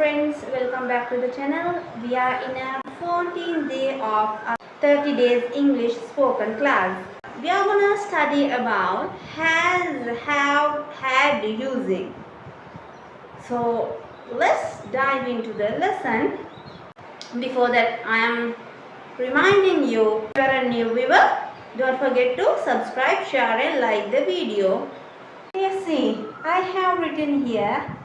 friends, welcome back to the channel. We are in a 14th day of our 30 days English spoken class. We are going to study about has, have, had using. So let's dive into the lesson. Before that, I am reminding you, if you are a new viewer, don't forget to subscribe, share and like the video. You see, I have written here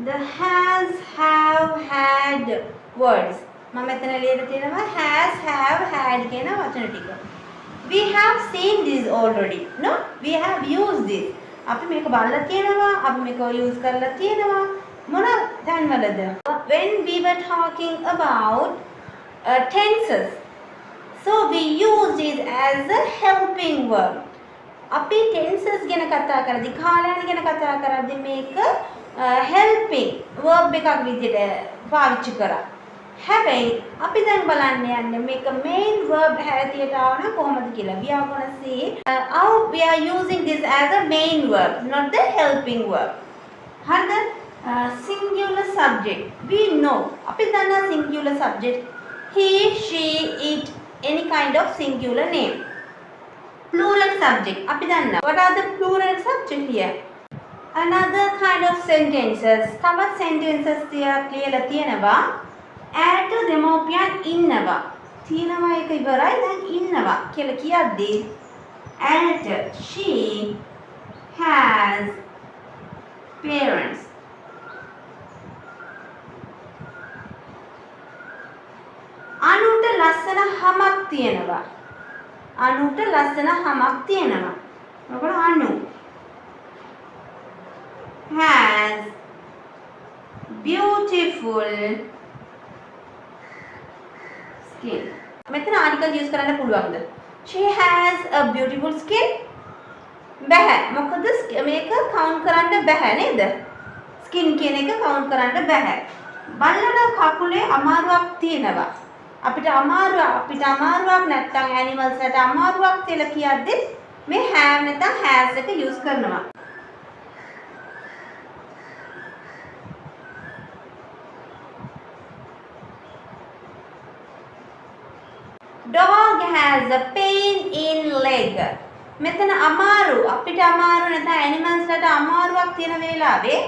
the has, have, had words. මම එතන ලියලා තියෙනවා has, have, had කියන වචන ටික. We have seen this already. No, we have used this. අපි මේක බලලා තියෙනවා, අපි මේක use කරලා තියෙනවා. මොන තැන්වලද? When we were talking about tenses. So we used it as a helping verb. අපි tenses ගැන කතා කරද්දී කාලයන් ගැන කතා කරද්දී මේක helping verb එකක් විදිහට පාවිච්චි කරා. හැබැයි අපි දැන් බලන්න යන්නේ මේක main verb හැටියට ආවනම් කොහොමද කියලා. We are going to see how we are using this as a main verb, not the helping verb. හරිද? Singular subject. We know. අපි දන්නා singular subject he, she, it, any kind of singular name. Plural subject. අපි දන්නා. What are the plural subject here? Another kind of sentences. තවත් sentences ලියලා තියෙනවා. ඈට දෙමෝපියන් ඉන්නවා. තියෙනවා එක ඉවරයි දැන් ඉන්නවා කියලා කියද්දී ඈට she has parents. අනුට ලස්සන හමක් තියෙනවා. අනුට ලස්සන හමක් තියෙනවා. මොකද අනු has beautiful skin. මෙතන article use කරන්න පුළුවන්ද? She has a beautiful skin. බෑ. මොකද මේක count කරන්න බෑ නේද? skin කියන එක count කරන්න බෑ. බල්ලට කකුලේ අමාරුවක් තියෙනවා. අපිට අමාරුවක් නැත්නම් animals වලට අමාරුවක් කියලා කියද්දි මේ have නැත්නම් has එක use කරනවා. Dog has a pain in leg. මෙතන අමාරු අපිට අමාරු නැත්නම් animals වලට අමාරුවක් තියෙන වෙලාවේ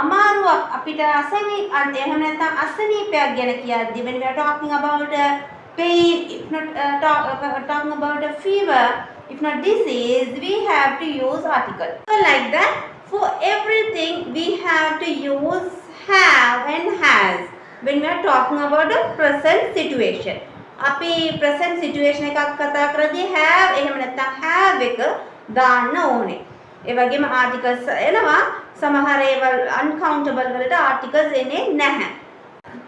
අමාරුවක් අපිට එහෙම නැත්නම් අසනීපයක් ගැන කියද්දී when we are talking about pain, if not talking about a fever, if not disease, we have to use article. So like that, for everything we have to use have and has when we are talking about the present situation. අපි present situation එකක් කතා කරද්දී have එහෙම නැත්නම් have එක දාන්න ඕනේ. ඒ වගේම articles එනවා. සමහර ඒවා uncountable වලට articles එන්නේ නැහැ.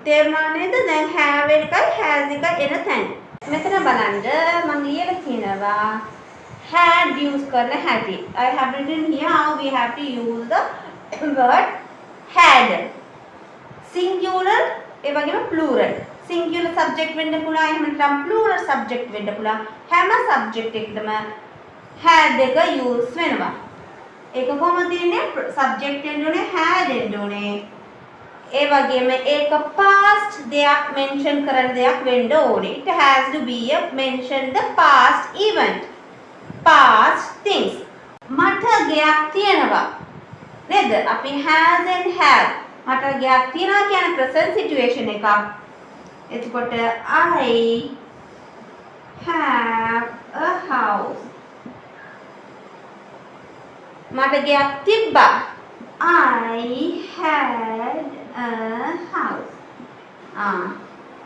තේරුණා නේද? දැන් have එකයි has එකයි එන තැන. මෙතන බලන්න මම ලියලා තියෙනවා had use කරන හැටි. I have written here how we have to use the word had. Singular ඒ වගේම plural. Singular subject වෙන්න පුළුවන් එහෙම නැත්නම් plural subject වෙන්න පුළුවන්. හැම subject එකකටම had එක use වෙනවා. ඒක කොහොමද තියෙන්නේ? subject එන්න ඕනේ had එන්න ඕනේ. ඒ වගේම ඒක past දෙයක් mention කරන දෙයක් වෙන්න ඕනේ. It has to be a mention the past event. Past things. මට ගයක් තියෙනවා. නේද? අපි has and have. මට ගයක් තියෙනවා කියන present situation එකක්. එතකොට I have a house. මට ගයක් තිබ්බා. I had a house.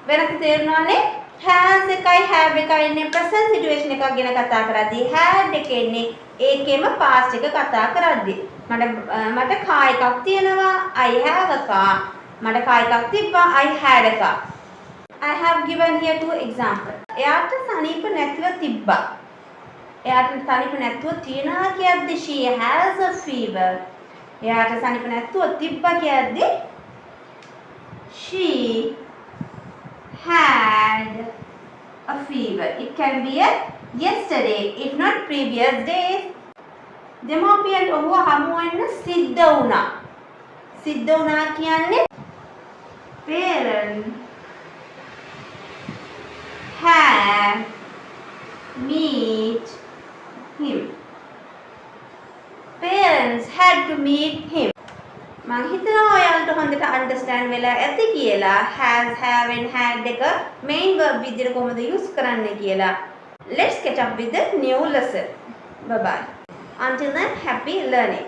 වෙනස තේරුණානේ? has එකයි have එකයි ඉන්නේ present situation එකක් ගැන කතා කරද්දී had එක ඉන්නේ ඒකෙම past එක කතා කරද්දී. මට car එකක් තියෙනවා. I have a car. මට car එකක් තිබ්බා. I had a car. I have given here two examples. එයාට සනීප නැතිව තිබ්බා. එයාට සනීප නැතුව තියනවා කියද්දි she has a fever. එයාට සනීප නැතුව තිබ්බා කියද්දි she had a fever. It can be a yesterday, if not previous day. දෙමාපියන්ට ඔහුව හමු වෙන්න සිද්ධ වුණා. සිද්ධ වුණා කියන්නේ Parents had meet him. Parents had to meet him. මං හිතනවා ඔයාලට හොඳට අන්ඩර්ස්ටෑන්ඩ් වෙලා ඇති කියලා has have and had දෙක main verb විදිහට කොහොමද use කරන්නේ කියලා. Let's catch up with the new lesson. Bye bye. Until then, happy learning.